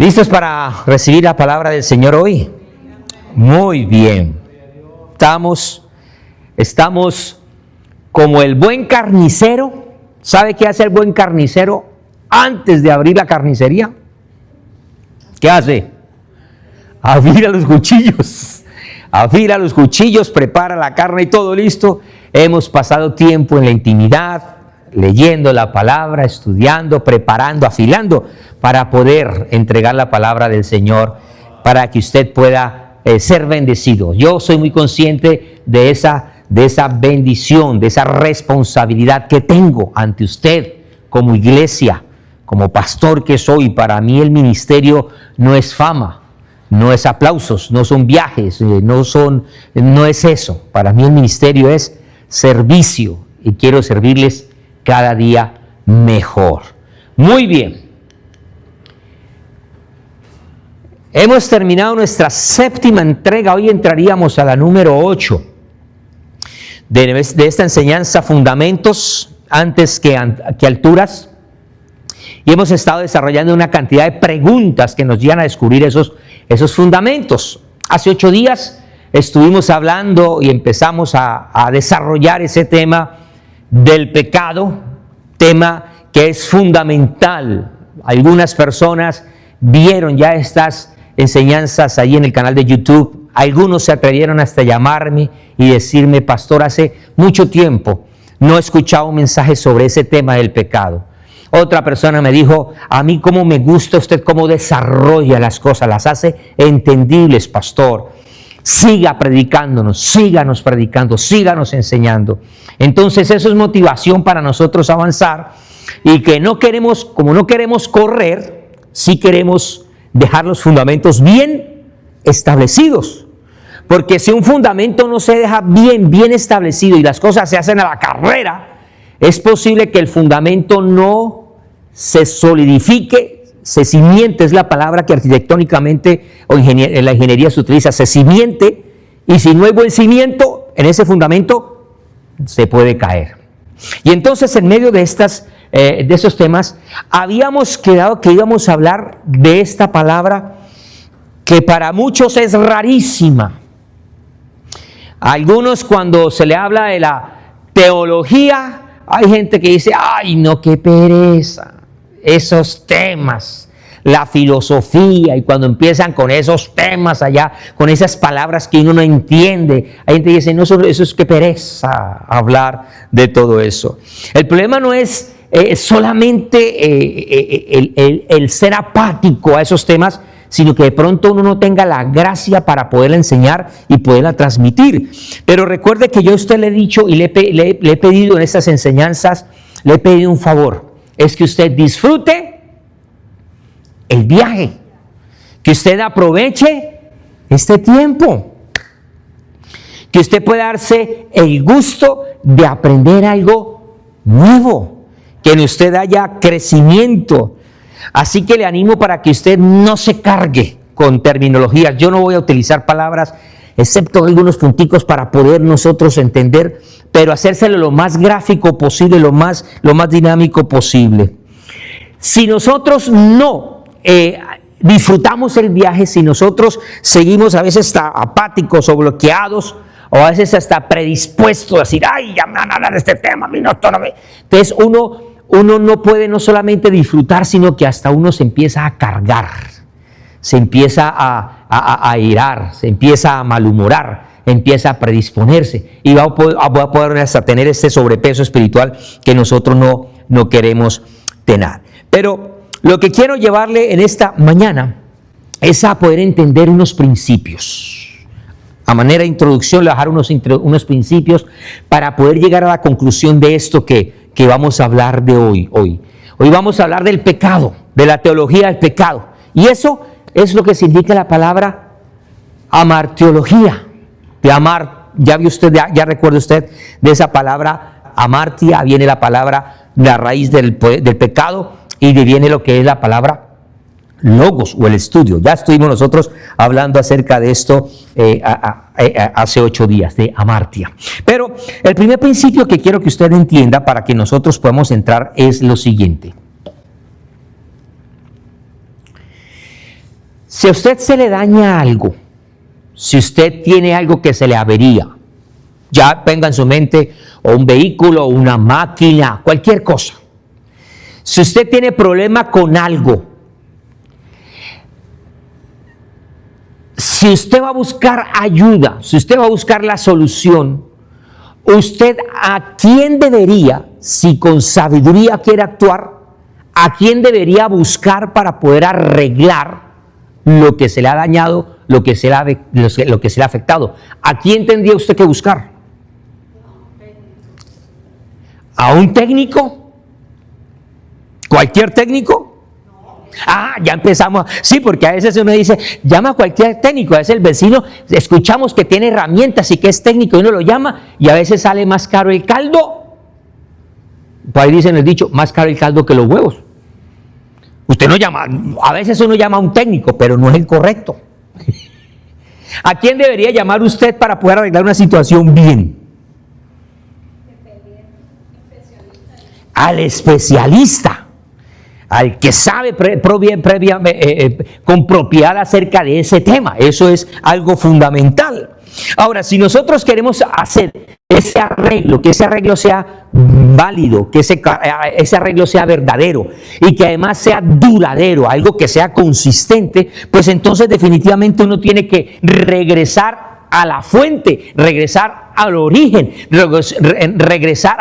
¿Listos para recibir la palabra del Señor hoy? Muy bien. Estamos como el buen carnicero. ¿Sabe qué hace el buen carnicero antes de abrir la carnicería? ¿Qué hace? Afila los cuchillos. Afila los cuchillos, prepara la carne y todo listo. Hemos pasado tiempo en la intimidad, leyendo la palabra, estudiando, preparando, afilando para poder entregar la palabra del Señor, para que usted pueda ser bendecido. Yo soy muy consciente de esa bendición, de esa responsabilidad que tengo ante usted como iglesia, como pastor que soy. Para mí el ministerio no es fama, no es aplausos, no son viajes, no es eso. Para mí el ministerio es servicio y quiero servirles cada día mejor. Muy bien. Hemos terminado nuestra séptima entrega. Hoy entraríamos a la número 8 de esta enseñanza, fundamentos antes que alturas. Y hemos estado desarrollando una cantidad de preguntas que nos llevan a descubrir esos fundamentos. Hace 8 días estuvimos hablando y empezamos a desarrollar ese tema del pecado, tema que es fundamental. Algunas personas vieron ya estas enseñanzas ahí en el canal de YouTube. Algunos se atrevieron hasta llamarme y decirme: pastor, hace mucho tiempo no he escuchado un mensaje sobre ese tema del pecado. Otra persona me dijo: a mí cómo me gusta usted cómo desarrolla las cosas, las hace entendibles, pastor. Siga predicándonos, síganos predicando, síganos enseñando. Entonces eso es motivación para nosotros avanzar, y que como no queremos correr, sí queremos dejar los fundamentos bien establecidos. Porque si un fundamento no se deja bien establecido y las cosas se hacen a la carrera, es posible que el fundamento no se solidifique, se cimiente, es la palabra que arquitectónicamente o en la ingeniería se utiliza, se cimiente, y si no hay buen cimiento en ese fundamento, se puede caer. Y entonces, en medio de esos temas, habíamos quedado que íbamos a hablar de esta palabra que para muchos es rarísima. Algunos, cuando se le habla de la teología, hay gente que dice: ay, no, qué pereza esos temas, la filosofía. Y cuando empiezan con esos temas allá, con esas palabras que uno no entiende, hay gente que dice: no, eso es que pereza hablar de todo eso. El problema no es solamente el ser apático a esos temas, sino que de pronto uno no tenga la gracia para poderla enseñar y poderla transmitir. Pero recuerde que yo a usted le he dicho y le he pedido en estas enseñanzas, le he pedido un favor: es que usted disfrute el viaje, que usted aproveche este tiempo, que usted pueda darse el gusto de aprender algo nuevo, que en usted haya crecimiento. Así que le animo para que usted no se cargue con terminologías. Yo no voy a utilizar palabras, excepto algunos punticos para poder nosotros entender, pero hacérselo lo más gráfico posible, lo más dinámico posible. Si nosotros no disfrutamos el viaje, si nosotros seguimos a veces hasta apáticos o bloqueados, o a veces hasta predispuestos a decir: ay, ya me van a hablar de este tema, a mí no, esto no me... Entonces uno no puede no solamente disfrutar, sino que hasta uno se empieza a cargar, se empieza a irar, se empieza a malhumorar, empieza a predisponerse, y va a poder hasta tener este sobrepeso espiritual que nosotros no queremos tener. Pero lo que quiero llevarle en esta mañana es a poder entender unos principios. A manera de introducción, le voy a dejar unos principios para poder llegar a la conclusión de esto que vamos a hablar de hoy. Hoy vamos a hablar del pecado, de la teología del pecado. Y eso es lo que significa la palabra amartiología. De amar, ya recuerda usted de esa palabra amartia, viene la palabra, la raíz del pecado, y viene lo que es la palabra logos o el estudio. Ya estuvimos nosotros hablando acerca de esto hace 8 días, de amartia. Pero el primer principio que quiero que usted entienda para que nosotros podamos entrar es lo siguiente. Si a usted se le daña algo, si usted tiene algo que se le avería, ya venga en su mente o un vehículo, o una máquina, cualquier cosa. Si usted tiene problema con algo, si usted va a buscar ayuda, si usted va a buscar la solución, usted a quién debería, si con sabiduría quiere actuar, a quién debería buscar para poder arreglar lo que se le ha dañado, lo que se le ha afectado. ¿A quién tendría usted que buscar? ¿A un técnico? ¿Cualquier técnico? Ah, ya empezamos. Sí, porque a veces uno dice, llama a cualquier técnico. A veces el vecino, escuchamos que tiene herramientas y que es técnico y uno lo llama y a veces sale más caro el caldo. Por ahí dicen el dicho, más caro el caldo que los huevos. Usted no llama, a veces uno llama a un técnico, pero no es el correcto. ¿A quién debería llamar usted para poder arreglar una situación bien? Al especialista, al que sabe con propiedad acerca de ese tema. Eso es algo fundamental. Ahora, si nosotros queremos hacer ese arreglo, que ese arreglo sea válido, que ese arreglo sea verdadero y que además sea duradero, algo que sea consistente, pues entonces definitivamente uno tiene que regresar a la fuente, regresar al origen, regresar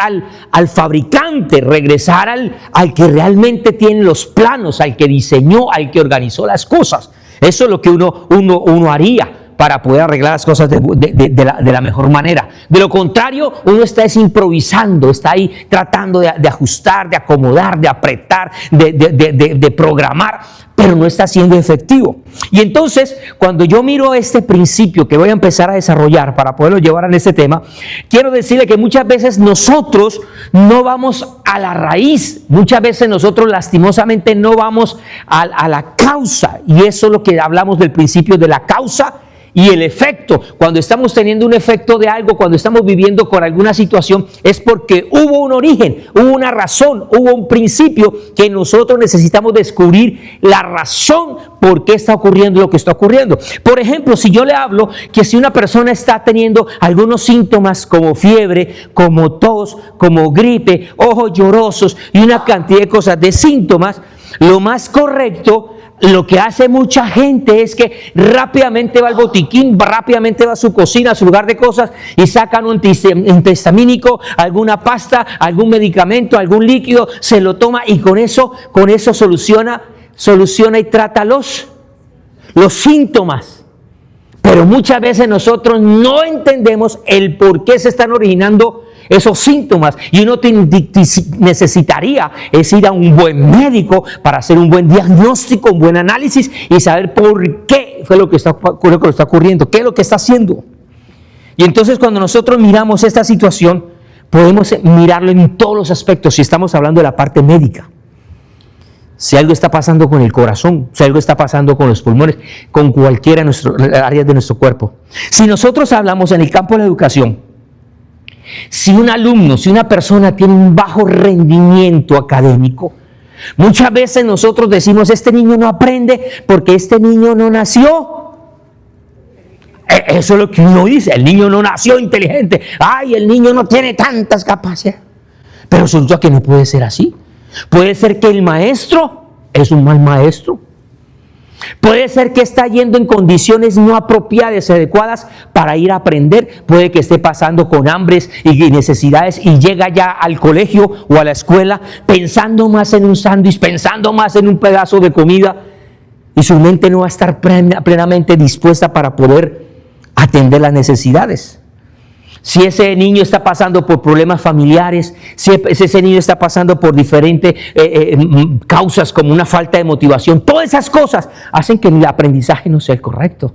al fabricante, regresar al que realmente tiene los planos, al que diseñó, al que organizó las cosas. Eso es lo que uno haría para poder arreglar las cosas de la mejor manera. De lo contrario, uno está improvisando, está ahí tratando de ajustar, de acomodar, de apretar, de programar, pero no está siendo efectivo. Y entonces, cuando yo miro este principio que voy a empezar a desarrollar para poderlo llevar en este tema, quiero decirle que muchas veces nosotros no vamos a la raíz, muchas veces nosotros lastimosamente no vamos a la causa, y eso es lo que hablamos del principio de la causa y el efecto. Cuando estamos teniendo un efecto de algo, cuando estamos viviendo con alguna situación, es porque hubo un origen, hubo una razón, hubo un principio que nosotros necesitamos descubrir la razón por qué está ocurriendo lo que está ocurriendo. Por ejemplo, si yo le hablo que si una persona está teniendo algunos síntomas como fiebre, como tos, como gripe, ojos llorosos y una cantidad de cosas de síntomas, lo más correcto, lo que hace mucha gente es que rápidamente va al botiquín, rápidamente va a su cocina, a su lugar de cosas y sacan un antihistamínico, alguna pasta, algún medicamento, algún líquido, se lo toma y con eso soluciona y trata los síntomas. Pero muchas veces nosotros no entendemos el por qué se están originando esos síntomas, y uno necesitaría es ir a un buen médico para hacer un buen diagnóstico, un buen análisis y saber por qué fue lo que está ocurriendo, qué es lo que está haciendo. Y entonces cuando nosotros miramos esta situación, podemos mirarlo en todos los aspectos. Si estamos hablando de la parte médica, si algo está pasando con el corazón, si algo está pasando con los pulmones, con cualquiera de las áreas de nuestro cuerpo. Si nosotros hablamos en el campo de la educación, si un alumno, si una persona tiene un bajo rendimiento académico, muchas veces nosotros decimos, este niño no aprende porque este niño no nació. Eso es lo que uno dice, el niño no nació inteligente, ay, el niño no tiene tantas capacidades. Pero resulta que no puede ser así. Puede ser que el maestro es un mal maestro. Puede ser que está yendo en condiciones no apropiadas, adecuadas para ir a aprender. Puede que esté pasando con hambres y necesidades y llega ya al colegio o a la escuela pensando más en un sándwich, pensando más en un pedazo de comida, y su mente no va a estar plenamente dispuesta para poder atender las necesidades. Si ese niño está pasando por problemas familiares, si ese niño está pasando por diferentes causas como una falta de motivación, todas esas cosas hacen que el aprendizaje no sea el correcto.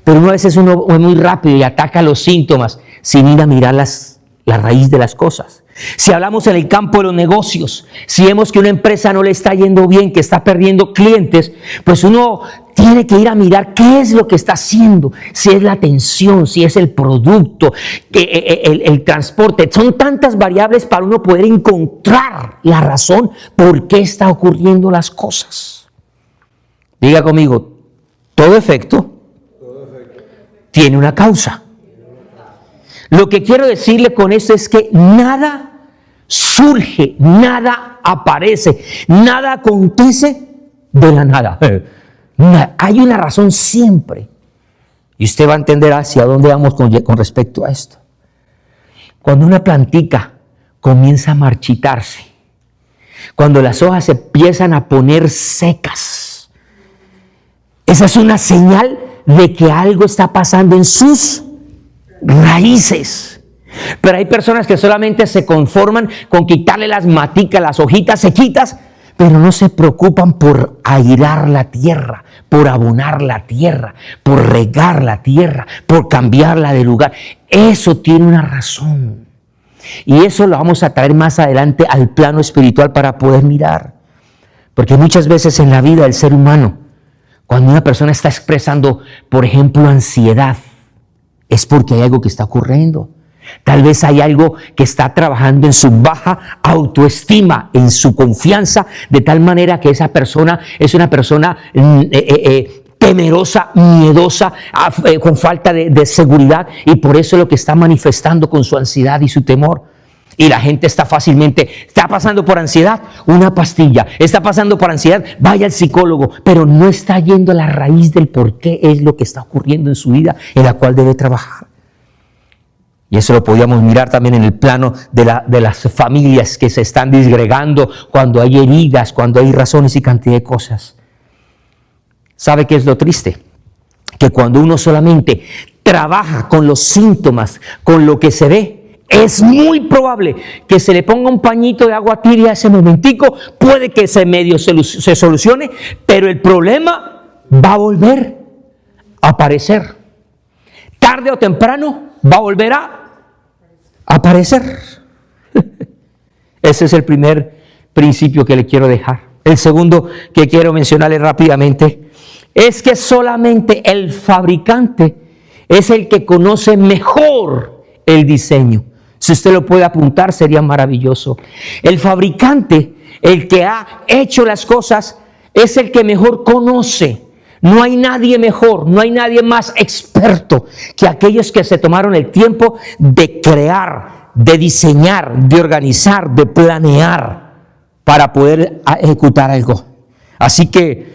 Pero a veces uno es muy rápido y ataca los síntomas sin ir a mirar la raíz de las cosas. Si hablamos en el campo de los negocios, si vemos que una empresa no le está yendo bien, que está perdiendo clientes, pues uno tiene que ir a mirar qué es lo que está haciendo, si es la atención, si es el producto, el transporte. Son tantas variables para uno poder encontrar la razón por qué está ocurriendo las cosas. Diga conmigo, todo efecto tiene una causa. Lo que quiero decirle con esto es que nada surge, nada aparece, nada acontece de la nada. Hay una razón siempre. Y usted va a entender hacia dónde vamos con respecto a esto. Cuando una plantica comienza a marchitarse, cuando las hojas se empiezan a poner secas, esa es una señal de que algo está pasando en sus raíces. Pero hay personas que solamente se conforman con quitarle las maticas, las hojitas sequitas, pero no se preocupan por airar la tierra, por abonar la tierra, por regar la tierra, por cambiarla de lugar. Eso tiene una razón. Y eso lo vamos a traer más adelante al plano espiritual para poder mirar. Porque muchas veces en la vida del ser humano, cuando una persona está expresando, por ejemplo, ansiedad, es porque hay algo que está ocurriendo. Tal vez hay algo que está trabajando en su baja autoestima, en su confianza, de tal manera que esa persona es una persona temerosa, miedosa, con falta de seguridad, y por eso es lo que está manifestando con su ansiedad y su temor. Y la gente está pasando por ansiedad, una pastilla, está pasando por ansiedad, vaya al psicólogo, pero no está yendo a la raíz del por qué es lo que está ocurriendo en su vida, en la cual debe trabajar. Y eso lo podíamos mirar también en el plano de las familias que se están disgregando, cuando hay heridas, cuando hay razones y cantidad de cosas. ¿Sabe qué es lo triste? Que cuando uno solamente trabaja con los síntomas, con lo que se ve, es muy probable que se le ponga un pañito de agua tibia ese momentico, puede que ese medio se solucione, pero el problema va a volver a aparecer. Tarde o temprano va a volver a aparecer. Ese es el primer principio que le quiero dejar. El segundo que quiero mencionarle rápidamente es que solamente el fabricante es el que conoce mejor el diseño. Si usted lo puede apuntar, sería maravilloso. El fabricante, el que ha hecho las cosas, es el que mejor conoce. No hay nadie mejor, no hay nadie más experto que aquellos que se tomaron el tiempo de crear, de diseñar, de organizar, de planear para poder ejecutar algo. Así que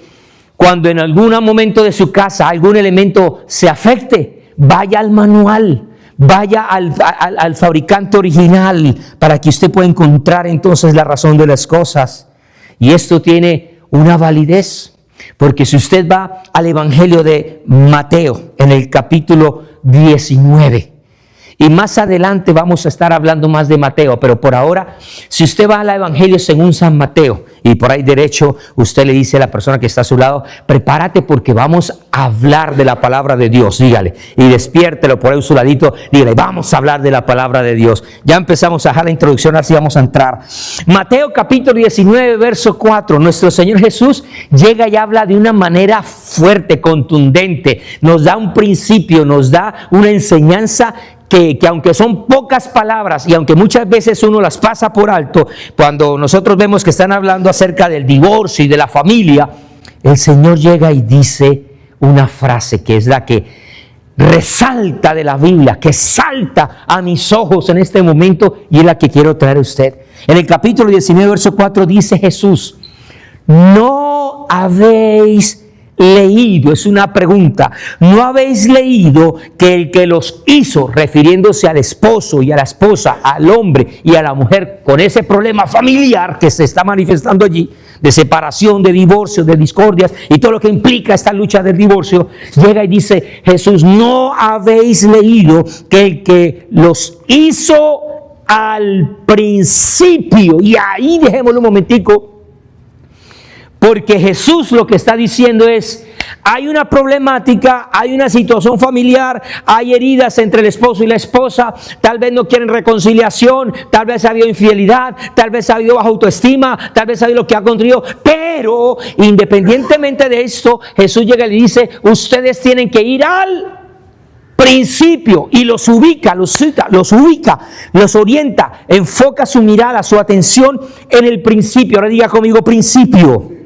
cuando en algún momento de su casa algún elemento se afecte, vaya al manual, vaya al fabricante original para que usted pueda encontrar entonces la razón de las cosas. Y esto tiene una validez. Porque si usted va al Evangelio de Mateo, en el capítulo 19, y más adelante vamos a estar hablando más de Mateo, pero por ahora, si usted va al Evangelio según San Mateo, y por ahí derecho, usted le dice a la persona que está a su lado, prepárate porque vamos a hablar de la palabra de Dios, dígale, y despiértelo por ahí a su ladito, dígale, vamos a hablar de la palabra de Dios. Ya empezamos a dejar la introducción, así vamos a entrar. Mateo capítulo 19, verso 4, nuestro Señor Jesús llega y habla de una manera fuerte, contundente, nos da un principio, nos da una enseñanza que aunque son pocas palabras y aunque muchas veces uno las pasa por alto, cuando nosotros vemos que están hablando acerca del divorcio y de la familia, el Señor llega y dice una frase que es la que resalta de la Biblia, que salta a mis ojos en este momento y es la que quiero traer a usted. En el capítulo 19, verso 4 dice Jesús, ¿no habéis leído? Es una pregunta. ¿No habéis leído que el que los hizo, refiriéndose al esposo y a la esposa, al hombre y a la mujer, con ese problema familiar que se está manifestando allí, de separación, de divorcio, de discordias y todo lo que implica esta lucha del divorcio, llega y dice Jesús, ¿no habéis leído que el que los hizo al principio? Y ahí dejémoslo un momentico, porque Jesús lo que está diciendo es, hay una problemática, hay una situación familiar, hay heridas entre el esposo y la esposa, tal vez no quieren reconciliación, tal vez ha habido infidelidad, tal vez ha habido baja autoestima, tal vez ha habido lo que ha contribuido, pero independientemente de esto, Jesús llega y le dice, ustedes tienen que ir al principio, y los ubica, los orienta, enfoca su mirada, su atención en el principio. Ahora diga conmigo, principio.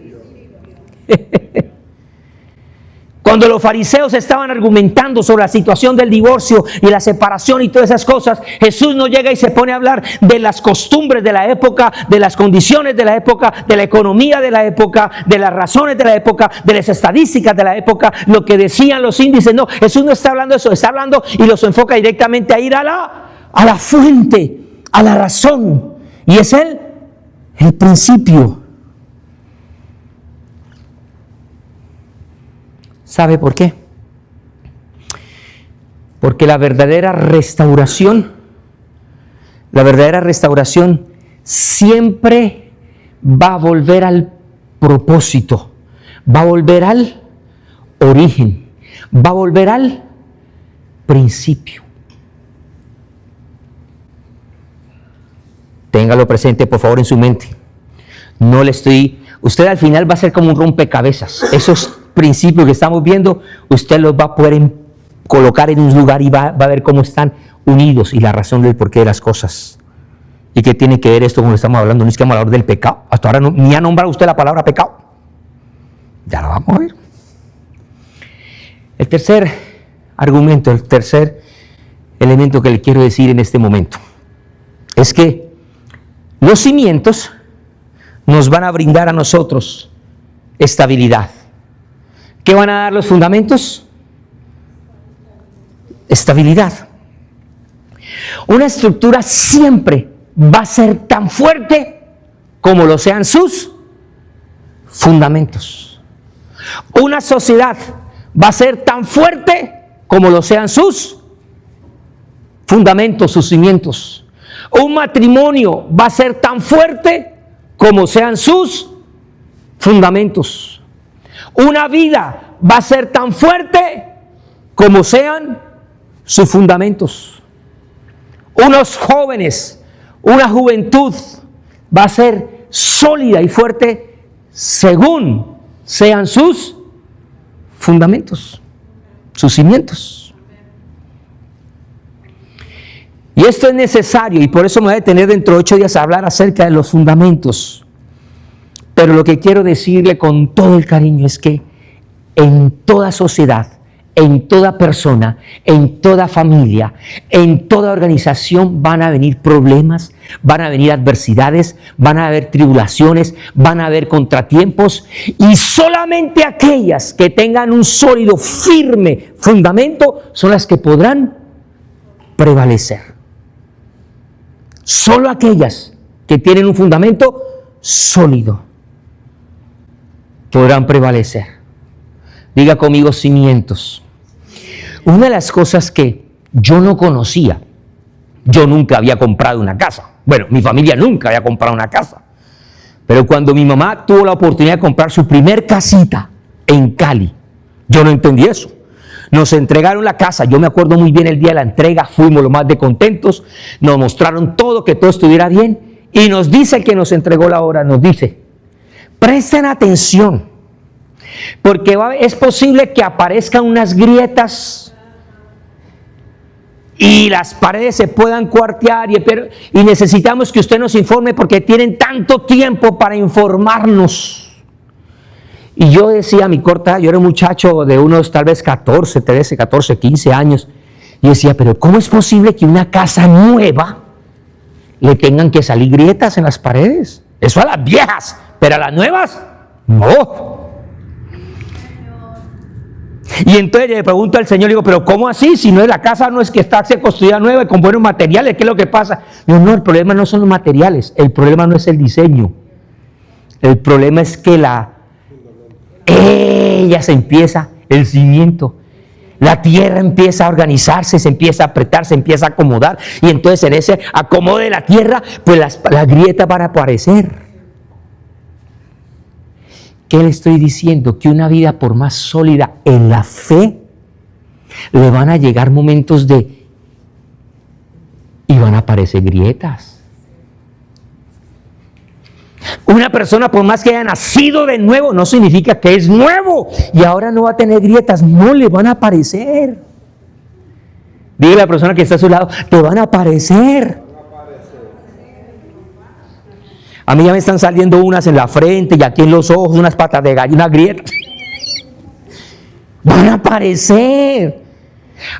Cuando los fariseos estaban argumentando sobre la situación del divorcio y la separación y todas esas cosas, Jesús no llega y se pone a hablar de las costumbres de la época, de las condiciones de la época, de la economía de la época, de las razones de la época, de las estadísticas de la época, lo que decían los índices. No, Jesús no está hablando de eso, está hablando y los enfoca directamente a ir a la fuente, a la razón. Y es el principio. ¿Sabe por qué? Porque la verdadera restauración siempre va a volver al propósito, va a volver al origen, va a volver al principio. Téngalo presente, por favor, en su mente. Usted al final va a ser como un rompecabezas. Esos principios que estamos viendo, usted los va a poder colocar en un lugar y va a ver cómo están unidos y la razón del porqué de las cosas. ¿Y qué tiene que ver esto con lo que estamos hablando? No es que vamos a hablar del pecado. Hasta ahora ni ha nombrado usted la palabra pecado. Ya la vamos a ver. El tercer argumento, el tercer elemento que le quiero decir en este momento es que los cimientos nos van a brindar a nosotros estabilidad. ¿Qué van a dar los fundamentos? Estabilidad. Una estructura siempre va a ser tan fuerte como lo sean sus fundamentos. Una sociedad va a ser tan fuerte como lo sean sus fundamentos, sus cimientos. Un matrimonio va a ser tan fuerte como sean sus fundamentos. Una vida va a ser tan fuerte como sean sus fundamentos. Unos jóvenes, una juventud va a ser sólida y fuerte según sean sus fundamentos, sus cimientos. Y esto es necesario y por eso me voy a detener dentro de 8 días a hablar acerca de los fundamentos. Pero lo que quiero decirle con todo el cariño es que en toda sociedad, en toda persona, en toda familia, en toda organización van a venir problemas, van a venir adversidades, van a haber tribulaciones, van a haber contratiempos y solamente aquellas que tengan un sólido, firme fundamento son las que podrán prevalecer. Solo aquellas que tienen un fundamento sólido podrán prevalecer. Diga conmigo cimientos. Una de las cosas que yo no conocía, yo nunca había comprado una casa. Bueno, mi familia nunca había comprado una casa. Pero cuando mi mamá tuvo la oportunidad de comprar su primer casita en Cali, yo no entendí eso. Nos entregaron la casa, yo me acuerdo muy bien el día de la entrega, fuimos lo más de contentos, nos mostraron todo, que todo estuviera bien, y nos dice el que nos entregó la obra, nos dice, presten atención, porque es posible que aparezcan unas grietas y las paredes se puedan cuartear y necesitamos que usted nos informe porque tienen tanto tiempo para informarnos. Y yo decía, yo era un muchacho de unos tal vez 14, 15 años, y decía, pero ¿cómo es posible que una casa nueva le tengan que salir grietas en las paredes? Eso a las viejas, pero a las nuevas, no. Y entonces le pregunto al Señor, digo, pero ¿cómo así? Si no es la casa, no es que está construida nueva y con buenos materiales, ¿qué es lo que pasa? Digo, no, el problema no son los materiales, el problema no es el diseño, el problema es que ella se empieza, el cimiento, la tierra empieza a organizarse, se empieza a apretar, se empieza a acomodar, y entonces en ese acomode de la tierra, pues las grietas van a aparecer. ¿Qué le estoy diciendo? Que una vida por más sólida en la fe, le van a llegar momentos y van a aparecer grietas. Una persona por más que haya nacido de nuevo, no significa que es nuevo y ahora no va a tener grietas, no le van a aparecer. Dile a la persona que está a su lado, te van a aparecer. A mí ya me están saliendo unas en la frente y aquí en los ojos, unas patas de gallo, unas grietas. Van a aparecer.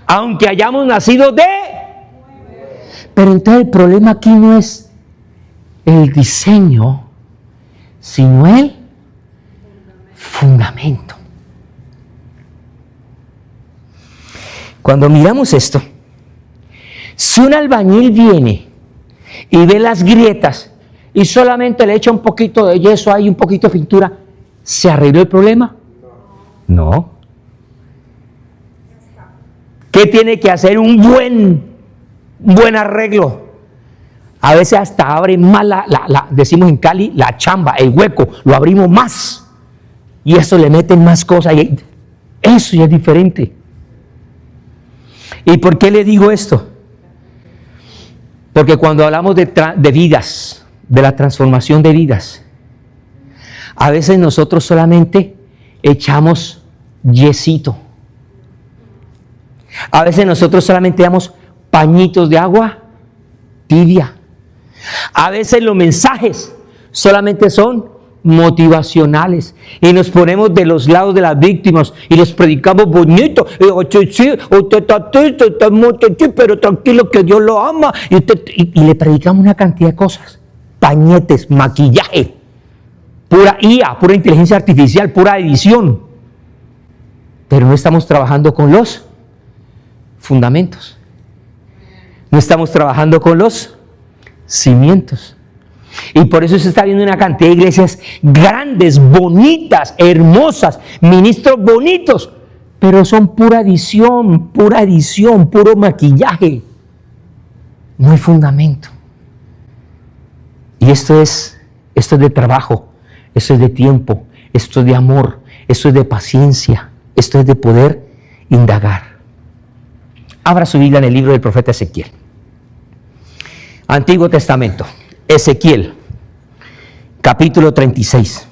Aunque hayamos nacido de... Pero entonces el problema aquí no es el diseño, sino el fundamento. Cuando miramos esto, si un albañil viene y ve las grietas y solamente le echa un poquito de yeso ahí, un poquito de pintura, ¿se arregló el problema? No. ¿Qué tiene que hacer un buen arreglo? A veces hasta abre más decimos en Cali, la chamba, el hueco, lo abrimos más. Y eso le meten más cosas. Y eso ya es diferente. ¿Y por qué le digo esto? Porque cuando hablamos de vidas, de la transformación de vidas, a veces nosotros solamente echamos yesito. A veces nosotros solamente damos pañitos de agua tibia. A veces los mensajes solamente son motivacionales y nos ponemos de los lados de las víctimas y les predicamos bonito, usted está triste, está muy triste, pero tranquilo que Dios lo ama, y le predicamos una cantidad de cosas, pañetes, maquillaje, pura IA, pura inteligencia artificial, pura edición, pero no estamos trabajando con los fundamentos, no estamos trabajando con los cimientos. Y por eso se está viendo una cantidad de iglesias grandes, bonitas, hermosas, ministros bonitos, pero son pura edición, puro maquillaje. No hay fundamento. Y esto es de trabajo, esto es de tiempo, esto es de amor, esto es de paciencia, esto es de poder indagar. Abra su Biblia en el libro del profeta Ezequiel. Antiguo Testamento. Ezequiel, capítulo 36.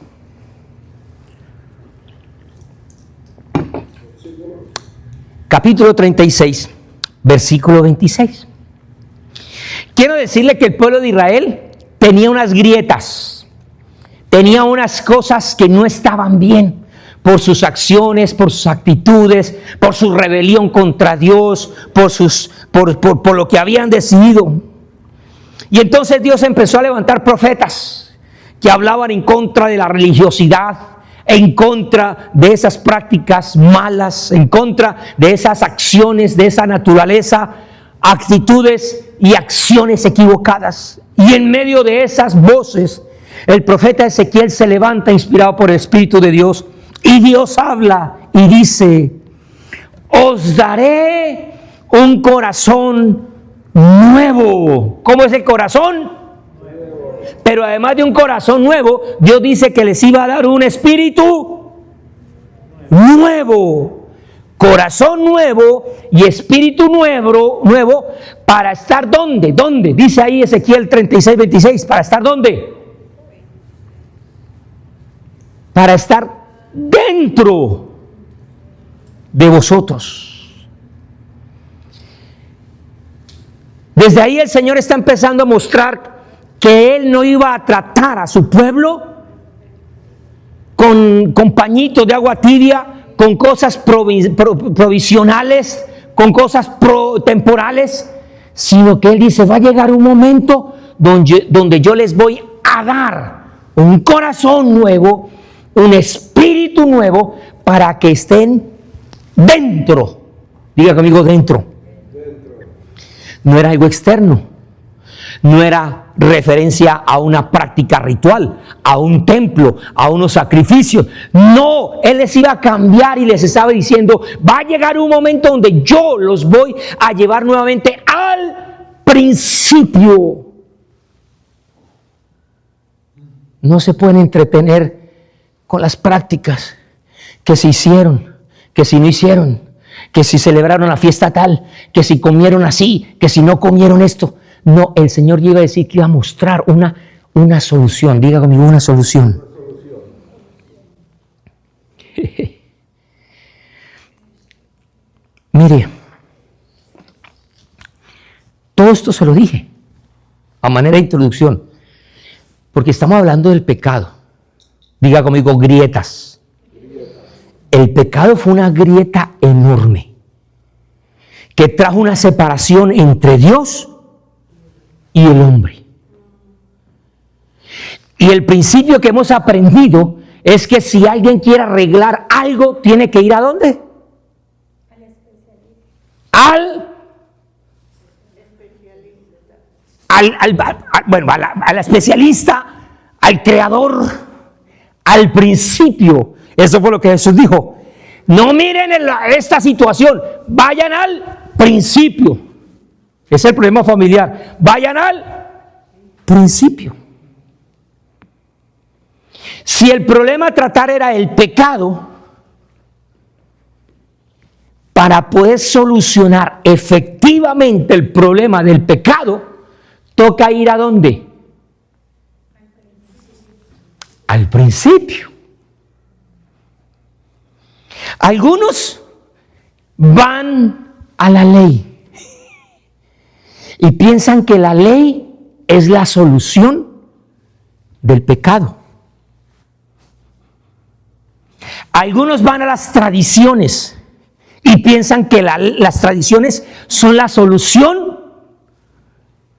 Capítulo 36, versículo 26. Quiero decirle que el pueblo de Israel tenía unas grietas, tenía unas cosas que no estaban bien por sus acciones, por sus actitudes, por su rebelión contra Dios, por lo que habían decidido. Y entonces Dios empezó a levantar profetas que hablaban en contra de la religiosidad, en contra de esas prácticas malas, en contra de esas acciones, de esa naturaleza, actitudes y acciones equivocadas. Y en medio de esas voces, el profeta Ezequiel se levanta inspirado por el Espíritu de Dios, y Dios habla y dice: os daré un corazón nuevo. ¿Cómo es el corazón? Nuevo. Pero además de un corazón nuevo, Dios dice que les iba a dar un espíritu nuevo. Corazón nuevo y espíritu nuevo para estar ¿dónde? ¿Dónde? Dice ahí Ezequiel 36, 26. ¿Para estar dónde? Para estar dentro de vosotros. Desde ahí el Señor está empezando a mostrar que Él no iba a tratar a su pueblo con pañitos de agua tibia, con cosas provisionales, con cosas temporales, sino que Él dice: va a llegar un momento donde yo les voy a dar un corazón nuevo, un espíritu nuevo, para que estén dentro. Diga conmigo: dentro. No era algo externo, no era referencia a una práctica ritual, a un templo, a unos sacrificios. No, Él les iba a cambiar y les estaba diciendo: va a llegar un momento donde yo los voy a llevar nuevamente al principio. No se pueden entretener con las prácticas que se hicieron, que si no hicieron, que si celebraron la fiesta tal, que si comieron así, que si no comieron esto. No, el Señor iba a decir que iba a mostrar una solución. Diga conmigo: una solución. Mire, todo esto se lo dije a manera de introducción, porque estamos hablando del pecado. Diga conmigo: grietas. El pecado fue una grieta enorme que trajo una separación entre Dios y el hombre. Y el principio que hemos aprendido es que si alguien quiere arreglar algo, tiene que ir ¿a dónde? Al especialista, al creador, al principio. Eso fue lo que Jesús dijo. No miren esta situación, vayan al principio. Es el problema familiar. Vayan al principio. Si el problema a tratar era el pecado, para poder solucionar efectivamente el problema del pecado, toca ir ¿a dónde? Al principio. Algunos van a la ley y piensan que la ley es la solución del pecado. Algunos van a las tradiciones y piensan que las tradiciones son la solución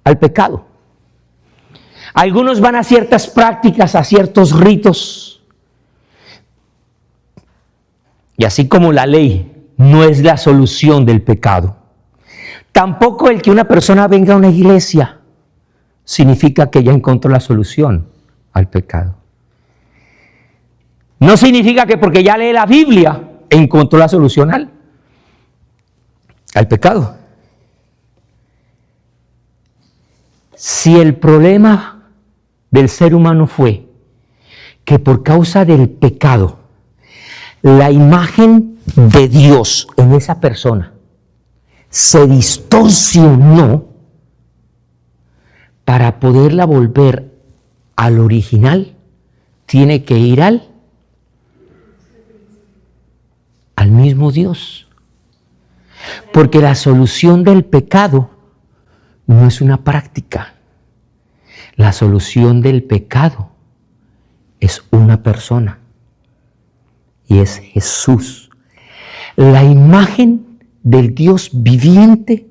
al pecado. Algunos van a ciertas prácticas, a ciertos ritos. Y así como la ley no es la solución del pecado, tampoco el que una persona venga a una iglesia significa que ya encontró la solución al pecado. No significa que porque ya lee la Biblia encontró la solución al pecado. Si el problema del ser humano fue que por causa del pecado, la imagen de Dios en esa persona se distorsionó, para poderla volver al original, tiene que ir al mismo Dios. Porque la solución del pecado no es una práctica. La solución del pecado es una persona. Y es Jesús. La imagen del Dios viviente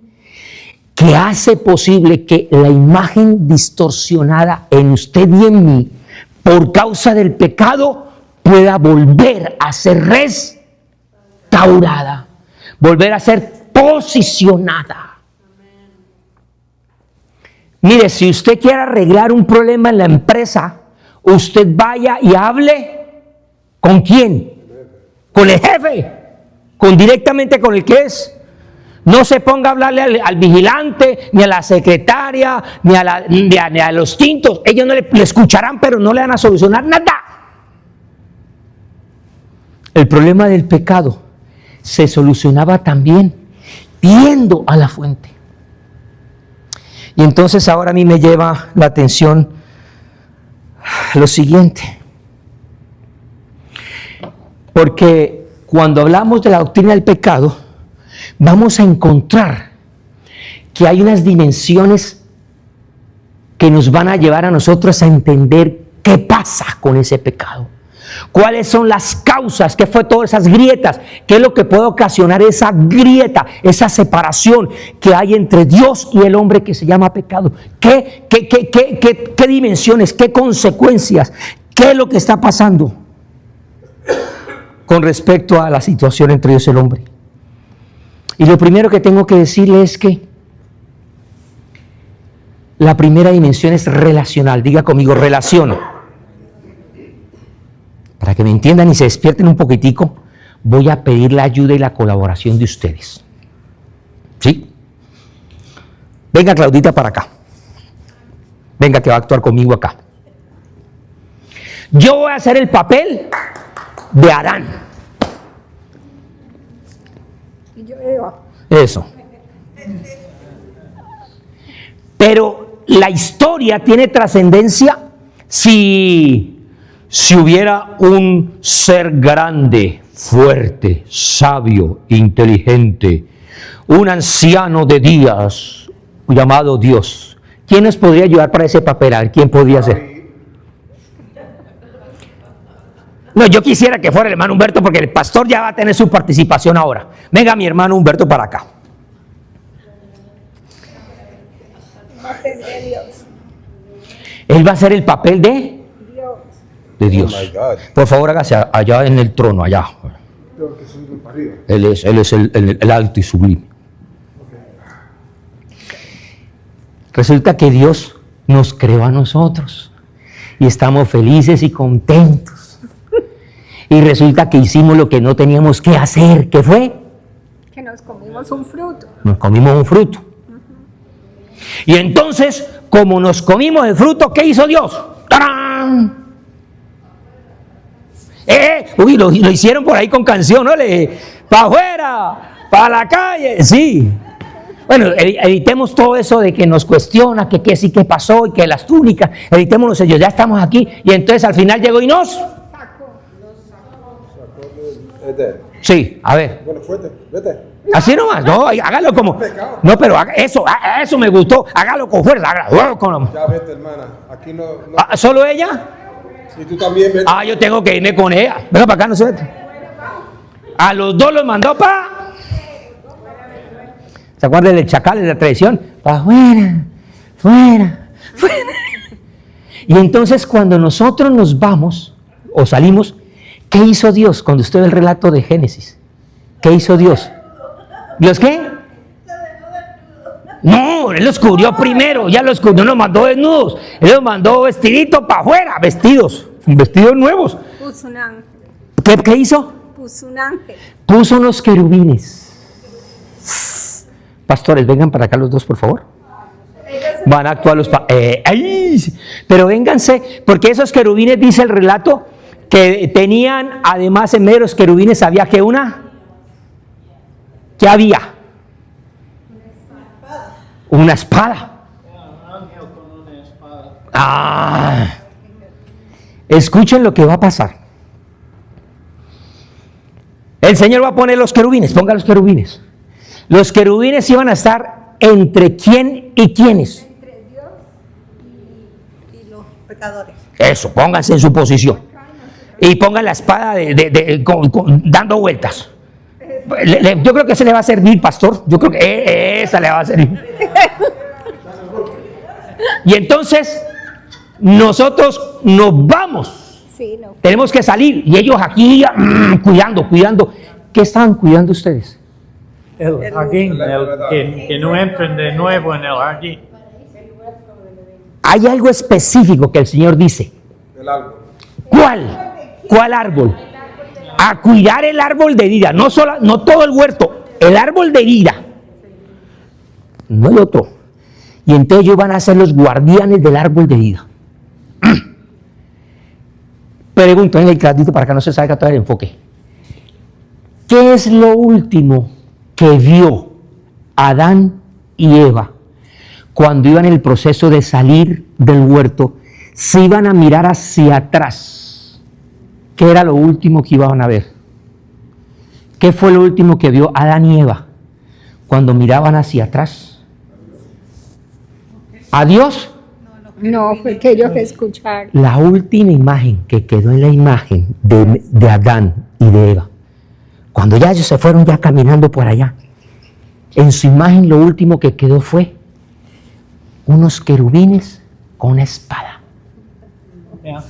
que hace posible que la imagen distorsionada en usted y en mí por causa del pecado pueda volver a ser restaurada, volver a ser posicionada. Mire, si usted quiere arreglar un problema en la empresa, usted vaya y hable ¿con quién? Con el jefe, directamente con el que es. No se ponga a hablarle al vigilante, ni a la secretaria, ni a los tintos. Ellos no le escucharán, pero no le van a solucionar nada. El problema del pecado se solucionaba también yendo a la fuente. Y entonces ahora a mí me lleva la atención lo siguiente. Porque cuando hablamos de la doctrina del pecado, vamos a encontrar que hay unas dimensiones que nos van a llevar a nosotros a entender qué pasa con ese pecado. ¿Cuáles son las causas? ¿Qué fue todas esas grietas? ¿Qué es lo que puede ocasionar esa grieta, esa separación que hay entre Dios y el hombre que se llama pecado? ¿Qué dimensiones? ¿Qué consecuencias? ¿Qué es lo que está pasando con respecto a la situación entre Dios y el hombre? Y lo primero que tengo que decirle es que la primera dimensión es relacional. Diga conmigo, relación. Para que me entiendan y se despierten un poquitico, voy a pedir la ayuda y la colaboración de ustedes. ¿Sí? Venga, Claudita, para acá. Venga, que va a actuar conmigo acá. Yo voy a hacer el papel de Adán. Y yo Eva. Eso. Pero la historia tiene trascendencia si hubiera un ser grande, fuerte, sabio, inteligente, un anciano de días llamado Dios. ¿Quién nos podría ayudar para ese papel? A ver, ¿quién podría ser? No, yo quisiera que fuera el hermano Humberto porque el pastor ya va a tener su participación ahora. Venga mi hermano Humberto para acá. Imagen de Dios. Él va a hacer el papel de Dios. Dios. Oh my God. Por favor, hágase allá en el trono, allá. Tengo que subir para arriba. Él es el alto y sublime. Resulta que Dios nos creó a nosotros y estamos felices y contentos. Y resulta que hicimos lo que no teníamos que hacer. ¿Qué fue? Que nos comimos un fruto. Nos comimos un fruto. Y entonces, como nos comimos el fruto, ¿qué hizo Dios? ¡Tarán! Uy, lo hicieron por ahí con canción, ¿no? ¡Para afuera! ¡Para la calle! Sí. Bueno, evitemos todo eso de que nos cuestiona, que qué sí que pasó y que las túnicas. Evitémonos ellos, ya estamos aquí. Y entonces al final llegó y nos... Sí, a ver. Bueno, fuerte, vete. Así nomás, no, hágalo como... No, pero eso me gustó. Hágalo con fuerza. Ya vete, hermana. Aquí no. ¿Solo ella? Y tú también vete. Yo tengo que irme con ella. Venga para acá, no se vete. A los dos los mandó para... ¿Se acuerdan del chacal de la tradición? Para afuera, fuera, fuera. Y entonces cuando nosotros nos vamos o salimos, ¿qué hizo Dios? Cuando usted ve el relato de Génesis, ¿qué hizo Dios? ¿Dios qué? No, Él los cubrió primero, ya los cubrió, nos mandó desnudos. Él los mandó vestiditos para afuera, vestidos nuevos. Puso un ángel. ¿Qué hizo? Puso un ángel. Puso unos querubines. Pastores, vengan para acá los dos, por favor. Van a actuar los... Pero vénganse, porque esos querubines, dice el relato, que tenían, además en medio de los querubines había que ¿qué había? Una espada. Escuchen lo que va a pasar. El Señor va a poner los querubines, ponga los querubines. Los querubines iban a estar entre quién y quiénes. Entre Dios y los pecadores. Eso, pónganse en su posición. Y pongan la espada dando vueltas. Yo creo que ese le va a servir, pastor. Yo creo que esa le va a servir. Y entonces, nosotros nos vamos. Sí, no. Tenemos que salir. Y ellos aquí cuidando. ¿Qué estaban cuidando ustedes? El jardín, que no entren de nuevo en el jardín. Hay algo específico que el Señor dice. El árbol. ¿Cuál árbol? A cuidar el árbol de vida, no todo el huerto, el árbol de vida, no el otro. Y entonces ellos van a ser los guardianes del árbol de vida. Pregunto, en el crédito para que no se salga todo el enfoque. ¿Qué es lo último que vio Adán y Eva cuando iban en el proceso de salir del huerto? Se iban a mirar hacia atrás. ¿Qué era lo último que iban a ver? ¿Qué fue lo último que vio Adán y Eva cuando miraban hacia atrás? ¿A Dios? No, fue que ellos escucharon. La última imagen que quedó en la imagen de Adán y de Eva, cuando ya ellos se fueron ya caminando por allá, en su imagen lo último que quedó fue unos querubines con una espada.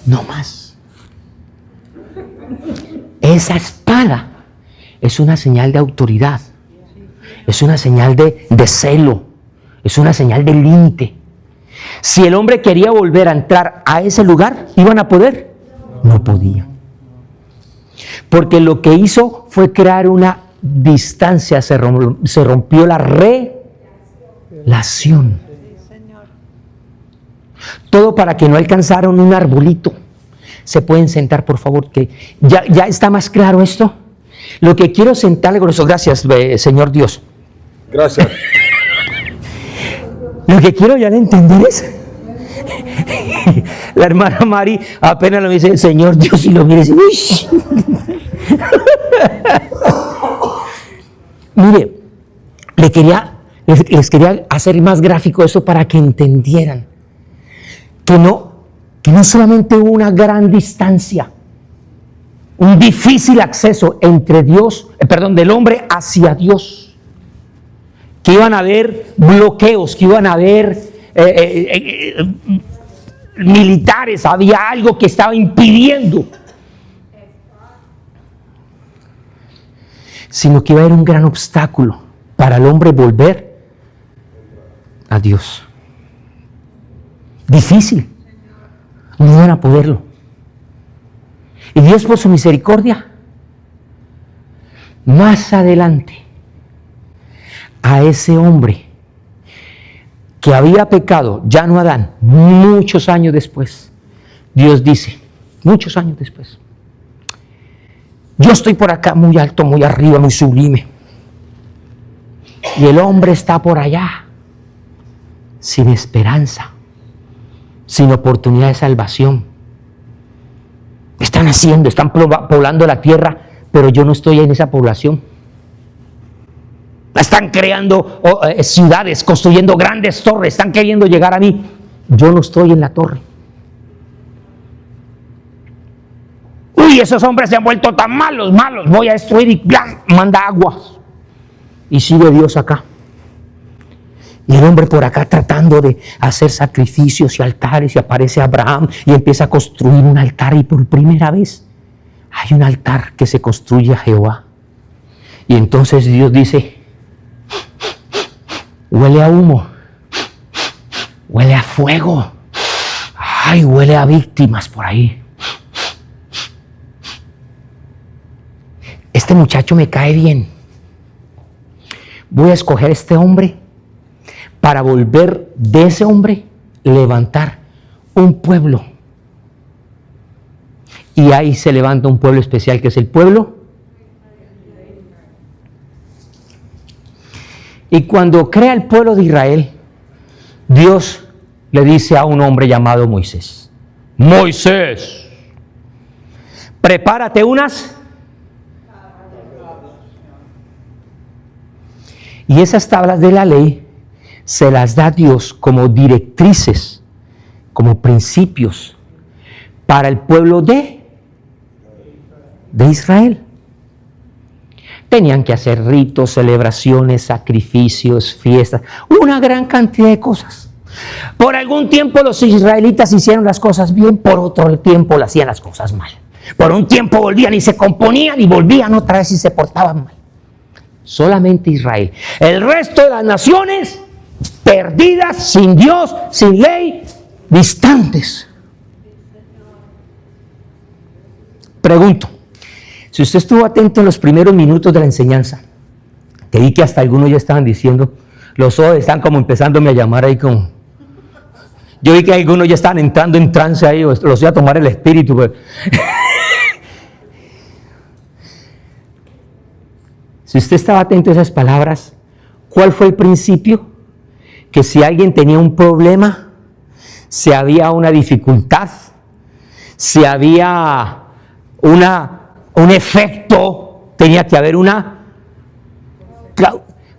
No más. Esa espada es una señal de autoridad, es una señal de celo, es una señal de límite. Si el hombre quería volver a entrar a ese lugar, ¿iban a poder? No podían. Porque lo que hizo fue crear una distancia, se rompió la relación. Todo para que no alcanzaran un arbolito. ¿Se pueden sentar, por favor? Que ya está más claro esto. Lo que quiero sentarle con eso, gracias, Señor Dios. Gracias. Lo que quiero ya entender es, la hermana Mari apenas lo dice el Señor Dios y lo mira y dice, uy. Mire, les quería hacer más gráfico eso para que entendieran que no solamente hubo una gran distancia, un difícil acceso entre Dios, del hombre hacia Dios. Que iban a haber bloqueos, que iban a haber militares, había algo que estaba impidiendo. Sino que iba a haber un gran obstáculo para el hombre volver a Dios. Difícil. No iban a poderlo. Y Dios, por su misericordia, más adelante, a ese hombre que había pecado, ya no Adán, muchos años después, Dios dice, muchos años después, yo estoy por acá muy alto, muy arriba, muy sublime, y el hombre está por allá, sin esperanza, sin oportunidad de salvación. Están poblando la tierra, pero yo no estoy en esa población. Están creando ciudades, construyendo grandes torres, están queriendo llegar a mí. Yo no estoy en la torre. Uy, esos hombres se han vuelto tan malos, voy a destruir y ¡blam! Manda aguas. Y sigue Dios acá. Y el hombre por acá tratando de hacer sacrificios y altares, y aparece Abraham y empieza a construir un altar, y por primera vez hay un altar que se construye a Jehová. Y entonces Dios dice, huele a humo, huele a fuego, ay, huele a víctimas por ahí. Este muchacho me cae bien. Voy a escoger a este hombre para volver de ese hombre levantar un pueblo. Y ahí se levanta un pueblo especial, que es el pueblo. Y cuando crea el pueblo de Israel, Dios le dice a un hombre llamado Moisés: Moisés, prepárate unas. Y esas tablas de la ley se las da Dios como directrices, como principios para el pueblo de Israel. Tenían que hacer ritos, celebraciones, sacrificios, fiestas, una gran cantidad de cosas. Por algún tiempo los israelitas hicieron las cosas bien, por otro tiempo le hacían las cosas mal. Por un tiempo volvían y se componían y volvían otra vez y se portaban mal. Solamente Israel. El resto de las naciones perdidas, sin Dios, sin ley, distantes. Pregunto, si usted estuvo atento en los primeros minutos de la enseñanza, que vi que hasta algunos ya estaban diciendo, los ojos están como empezándome a llamar ahí con... Yo vi que algunos ya estaban entrando en trance ahí, los iba a tomar el espíritu. Pues. Si usted estaba atento a esas palabras, ¿cuál fue el principio? Que si alguien tenía un problema, si había una dificultad, si había un efecto, tenía que haber una...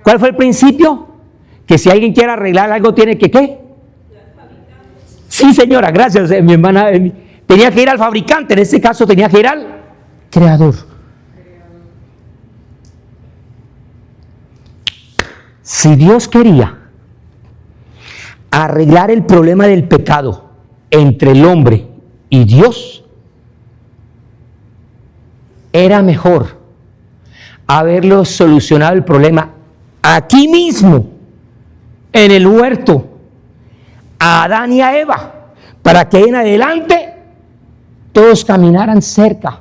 ¿Cuál fue el principio? Que si alguien quiere arreglar algo, tiene que ¿qué? Sí, señora, gracias, mi hermana. Tenía que ir al fabricante, en este caso tenía que ir al creador. Si Dios quería arreglar el problema del pecado entre el hombre y Dios, era mejor haberlo solucionado el problema aquí mismo, en el huerto, a Adán y a Eva, para que en adelante todos caminaran cerca,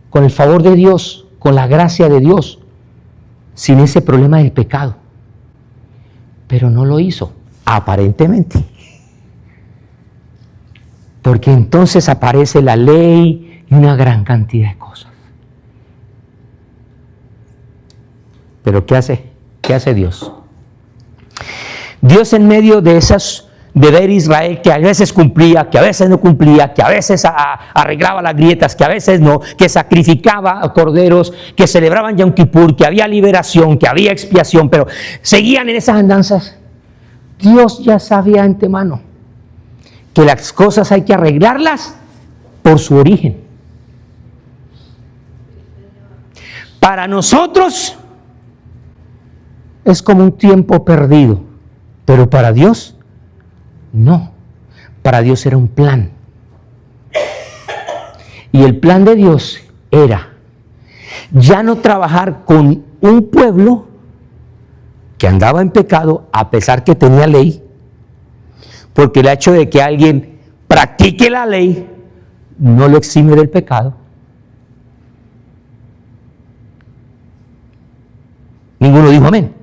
con el favor de Dios, con la gracia de Dios, sin ese problema del pecado. Pero no lo hizo, aparentemente. Porque entonces aparece la ley y una gran cantidad de cosas. Pero ¿qué hace? ¿Qué hace Dios? Dios, en medio de esas, de ver Israel, que a veces cumplía, que a veces no cumplía, que a veces arreglaba las grietas, que a veces no, que sacrificaba corderos, que celebraban Yom Kippur, que había liberación, que había expiación, pero seguían en esas andanzas. Dios ya sabía de antemano que las cosas hay que arreglarlas por su origen. para nosotros es como un tiempo perdido, pero para Dios no. Para Dios era un plan. Y el plan de Dios era ya no trabajar con un pueblo que andaba en pecado a pesar que tenía ley, porque el hecho de que alguien practique la ley no lo exime del pecado. Ninguno dijo amén.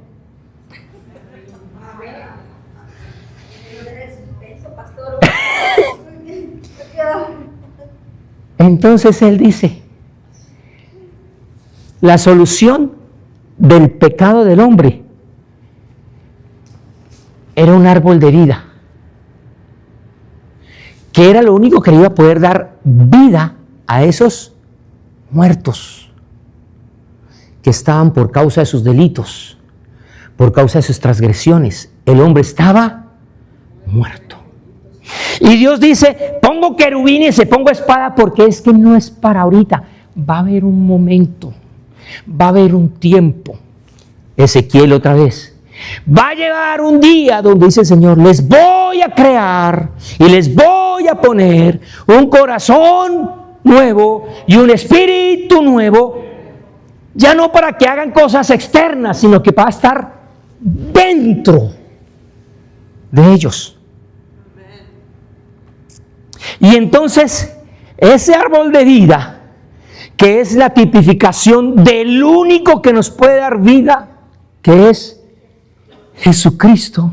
Entonces él dice, la solución del pecado del hombre era un árbol de vida, que era lo único que le iba a poder dar vida a esos muertos que estaban por causa de sus delitos, por causa de sus transgresiones. El hombre estaba muerto. Y Dios dice, pongo querubines y pongo espada porque es que no es para ahorita. Va a haber un momento, va a haber un tiempo. Ezequiel otra vez. Va a llegar un día donde dice el Señor, les voy a crear y les voy a poner un corazón nuevo y un espíritu nuevo. Ya no para que hagan cosas externas, sino que va a estar dentro de ellos. Y entonces, ese árbol de vida, que es la tipificación del único que nos puede dar vida, que es Jesucristo,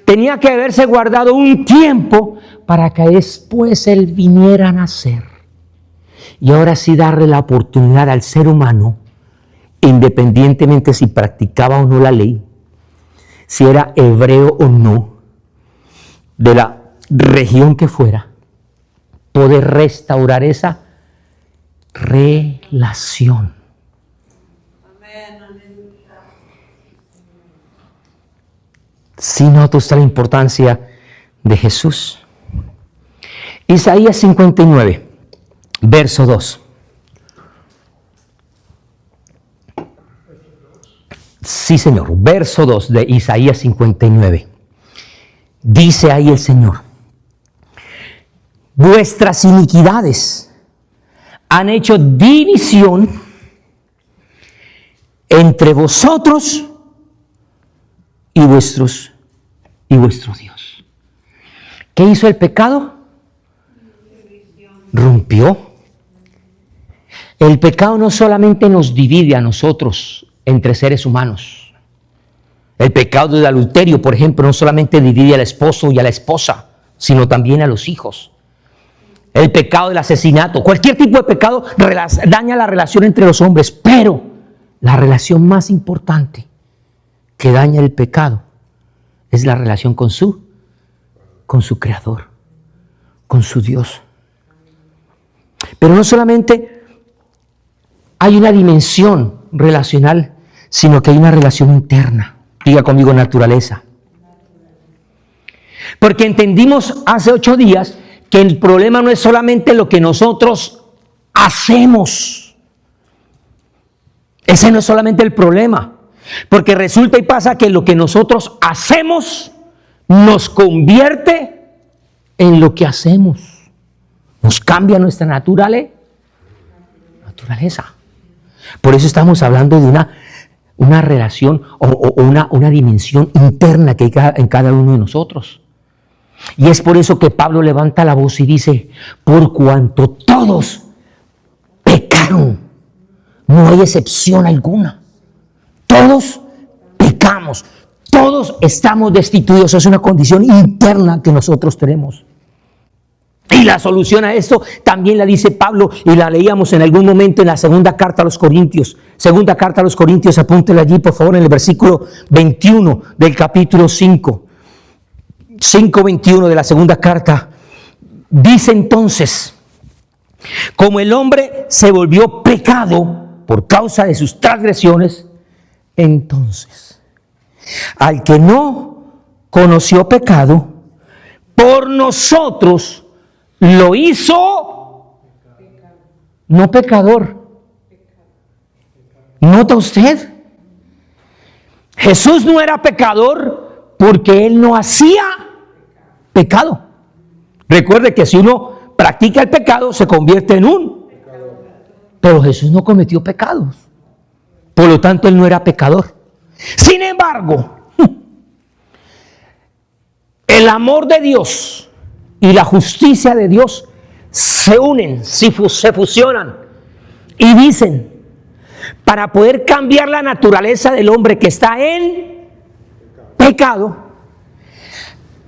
tenía que haberse guardado un tiempo para que después Él viniera a nacer. Y ahora sí darle la oportunidad al ser humano, independientemente si practicaba o no la ley, si era hebreo o no, de la región que fuera, poder restaurar esa relación. Si nota usted la importancia de Jesús. Isaías 59, verso 2. Sí, Señor, verso 2 de Isaías 59. Dice ahí el Señor, vuestras iniquidades han hecho división entre vosotros y vuestro Dios. ¿Qué hizo el pecado? Rompió. El pecado no solamente nos divide a nosotros entre seres humanos. El pecado del adulterio, por ejemplo, no solamente divide al esposo y a la esposa, sino también a los hijos. El pecado del asesinato, cualquier tipo de pecado daña la relación entre los hombres, pero la relación más importante que daña el pecado es la relación con su Creador, con su Dios. Pero no solamente hay una dimensión relacional, sino que hay una relación interna. Diga conmigo, naturaleza. Porque entendimos hace 8 días que el problema no es solamente lo que nosotros hacemos. Ese no es solamente el problema. Porque resulta y pasa que lo que nosotros hacemos nos convierte en lo que hacemos. Nos cambia nuestra naturaleza. Por eso estamos hablando de una relación o una dimensión interna que hay en cada uno de nosotros. Y es por eso que Pablo levanta la voz y dice, por cuanto todos pecaron, no hay excepción alguna. Todos pecamos, todos estamos destituidos. Es una condición interna que nosotros tenemos. Y la solución a esto también la dice Pablo y la leíamos en algún momento en la segunda carta a los Corintios. Segunda carta a los Corintios, apúntela allí por favor en el versículo 21 del capítulo 5. 5:21 de la segunda carta. Dice entonces, como el hombre se volvió pecado por causa de sus transgresiones, entonces, al que no conoció pecado, por nosotros lo hizo, no pecador, ¿Nota usted? Jesús no era pecador porque Él no hacía pecado. Recuerde que si uno practica el pecado se convierte en un. Pero Jesús no cometió pecados. Por lo tanto, Él no era pecador. Sin embargo, el amor de Dios y la justicia de Dios se unen, se fusionan y dicen, para poder cambiar la naturaleza del hombre que está en pecado,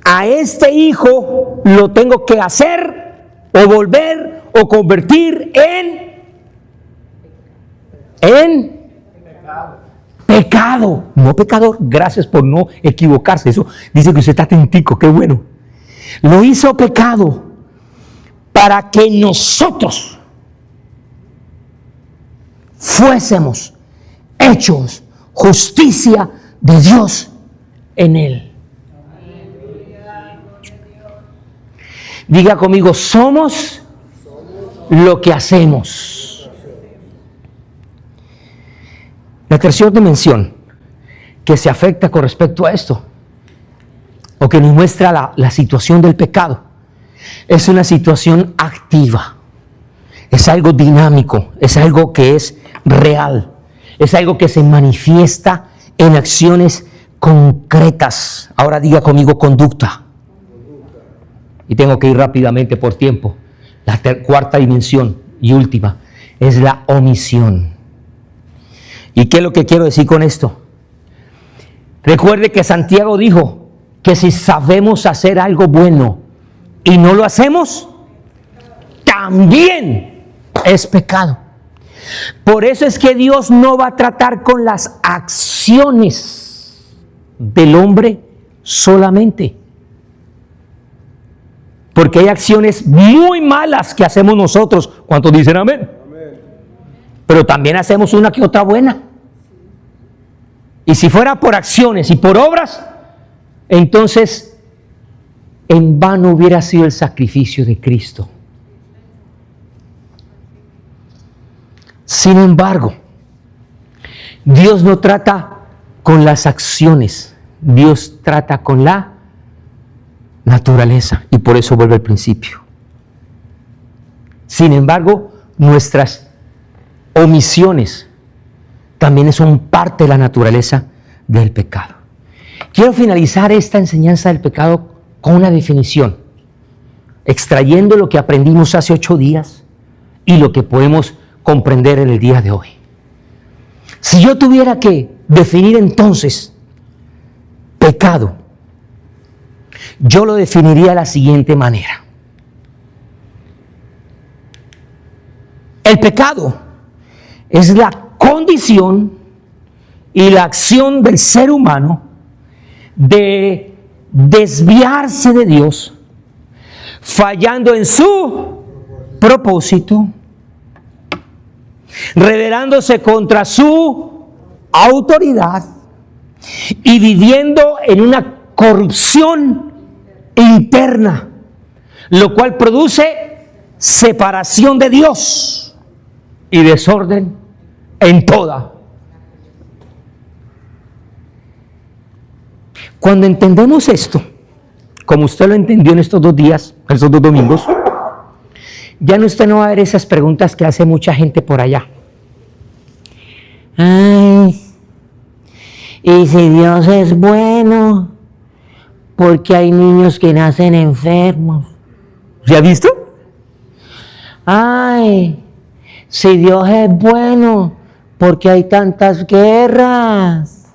a este hijo lo tengo que hacer o volver o convertir en pecado, no pecador. Gracias por no equivocarse. Eso dice que usted está atentico, qué bueno. Lo hizo pecado para que nosotros fuésemos hechos justicia de Dios en él. Diga conmigo, somos lo que hacemos. La tercera dimensión que se afecta con respecto a esto, o que nos muestra la situación del pecado, es una situación activa, es algo dinámico, es algo que es real, es algo que se manifiesta en acciones concretas. Ahora diga conmigo conducta. Y tengo que ir rápidamente por tiempo. La cuarta dimensión y última es la omisión. ¿Y qué es lo que quiero decir con esto? Recuerde que Santiago dijo que si sabemos hacer algo bueno y no lo hacemos, también es pecado. Por eso es que Dios no va a tratar con las acciones del hombre solamente. Porque hay acciones muy malas que hacemos nosotros. ¿Cuántos dicen amén? Pero también hacemos una que otra buena. Y si fuera por acciones y por obras, entonces en vano hubiera sido el sacrificio de Cristo. Sin embargo, Dios no trata con las acciones, Dios trata con la naturaleza, y por eso vuelve al principio. Sin embargo, nuestras omisiones también son parte de la naturaleza del pecado. Quiero finalizar esta enseñanza del pecado con una definición, extrayendo lo que aprendimos hace 8 días y lo que podemos comprender en el día de hoy. Si yo tuviera que definir entonces pecado, yo lo definiría de la siguiente manera. El pecado es la condición y la acción del ser humano de desviarse de Dios, fallando en su propósito, rebelándose contra su autoridad y viviendo en una corrupción interna, lo cual produce separación de Dios y desorden en toda. Cuando entendemos esto, como usted lo entendió en estos 2 días, estos 2 domingos, ya usted no va a ver esas preguntas que hace mucha gente por allá. Ay, y si Dios es bueno, ¿por qué hay niños que nacen enfermos? ¿Se ha visto? Ay, si Dios es bueno, ¿por qué hay tantas guerras?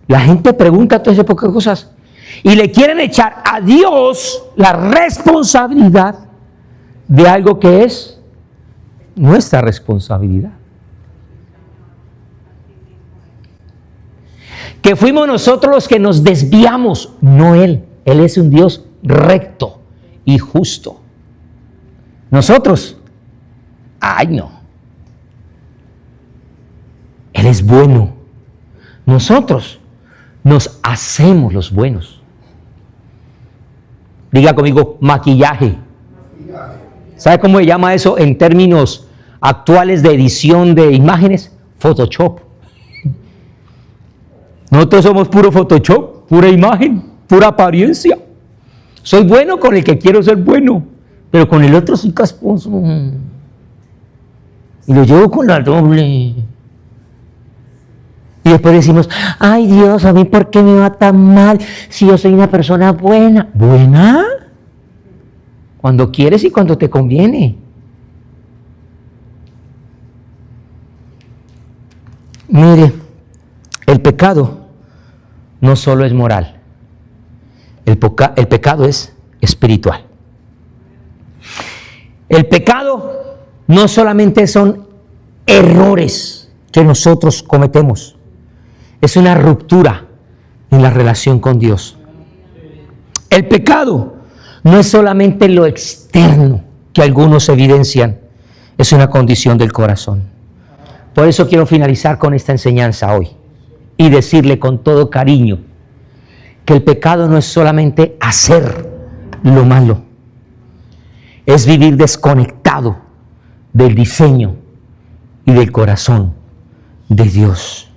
La gente pregunta todo ese poco de cosas y le quieren echar a Dios la responsabilidad de algo que es nuestra responsabilidad. Que fuimos nosotros los que nos desviamos, no Él. Él es un Dios recto y justo. Nosotros, ay no. Él es bueno. Nosotros nos hacemos los buenos. Diga conmigo, maquillaje. ¿Sabe cómo se llama eso en términos actuales de edición de imágenes, Photoshop. Nosotros somos puro Photoshop, pura imagen, pura apariencia. Soy bueno con el que quiero ser bueno, pero con el otro soy casposo. Y lo llevo con la doble. Y después decimos, ay Dios, a mí ¿por qué me va tan mal si yo soy una persona buena? ¿Buena? Cuando quieres y cuando te conviene. Mire, el pecado no solo es moral, el pecado es espiritual. El pecado no solamente son errores que nosotros cometemos, es una ruptura en la relación con Dios. El pecado no es solamente lo externo que algunos evidencian, es una condición del corazón. Por eso quiero finalizar con esta enseñanza hoy y decirle con todo cariño que el pecado no es solamente hacer lo malo, es vivir desconectado del diseño y del corazón de Dios.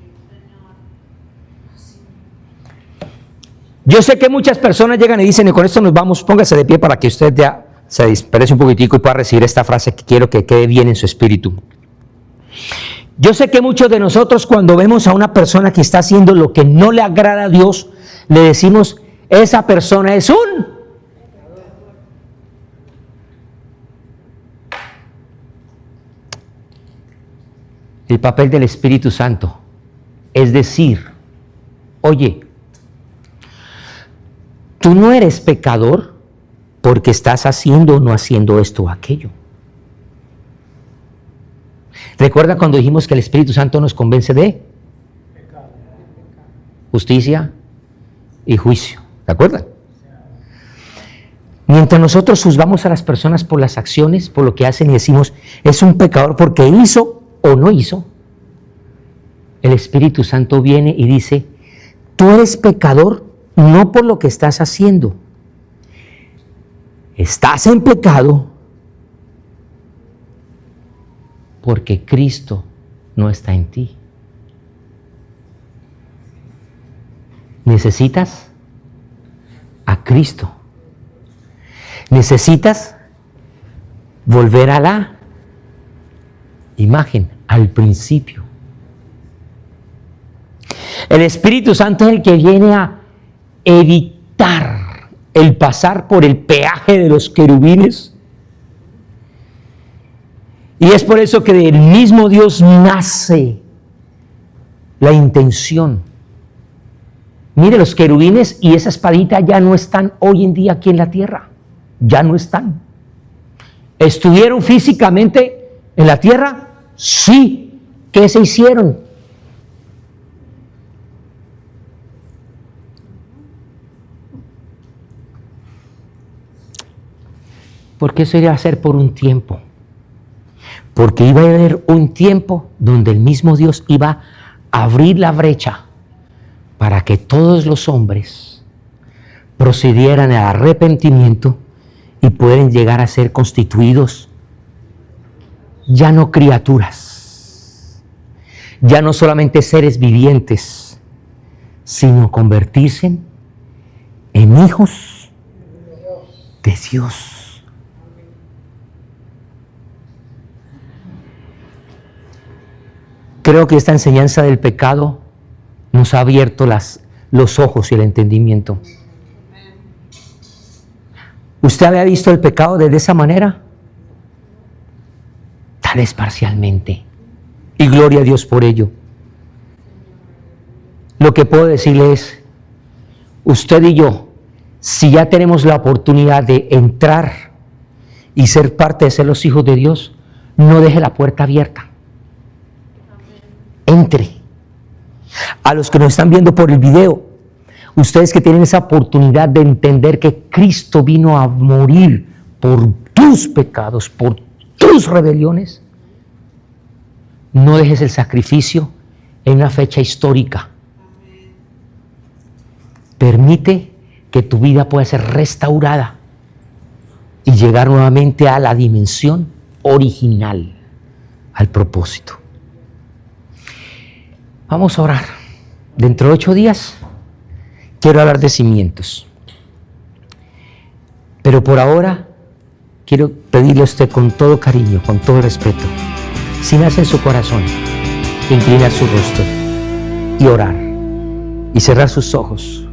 Yo sé que muchas personas llegan y dicen, y con esto nos vamos, póngase de pie para que usted ya se disperse un poquitico y pueda recibir esta frase que quiero que quede bien en su espíritu. Yo sé que muchos de nosotros cuando vemos a una persona que está haciendo lo que no le agrada a Dios, le decimos, esa persona es un... El papel del Espíritu Santo es decir, oye, tú no eres pecador porque estás haciendo o no haciendo esto o aquello. ¿Recuerda cuando dijimos que el Espíritu Santo nos convence de justicia y juicio? ¿De acuerdo? Mientras nosotros juzgamos a las personas por las acciones, por lo que hacen y decimos, es un pecador porque hizo o no hizo, el Espíritu Santo viene y dice, tú eres pecador no por lo que estás haciendo. Estás en pecado porque Cristo no está en ti. Necesitas a Cristo. Necesitas volver a la imagen, al principio. El Espíritu Santo es el que viene a evitar el pasar por el peaje de los querubines. Y es por eso que del mismo Dios nace la intención. Mire, los querubines y esa espadita ya no están hoy en día aquí en la tierra. Ya no están. ¿Estuvieron físicamente en la tierra? Sí. ¿Qué se hicieron? Porque eso iba a ser por un tiempo. Porque iba a haber un tiempo donde el mismo Dios iba a abrir la brecha para que todos los hombres procedieran al arrepentimiento y pueden llegar a ser constituidos ya no criaturas, ya no solamente seres vivientes, sino convertirse en hijos de Dios. Creo que esta enseñanza del pecado nos ha abierto los ojos y el entendimiento. ¿Usted había visto el pecado de esa manera? Tal vez parcialmente. Y gloria a Dios por ello. Lo que puedo decirle es, usted y yo, si ya tenemos la oportunidad de entrar y ser parte de ser los hijos de Dios, no deje la puerta abierta. Entre. A los que nos están viendo por el video, ustedes que tienen esa oportunidad de entender que Cristo vino a morir por tus pecados, por tus rebeliones, no dejes el sacrificio en una fecha histórica. Permite que tu vida pueda ser restaurada y llegar nuevamente a la dimensión original al propósito. Vamos a orar. Dentro de 8 días quiero hablar de cimientos. Pero por ahora quiero pedirle a usted con todo cariño, con todo respeto, si nace en su corazón, inclinar su rostro y orar y cerrar sus ojos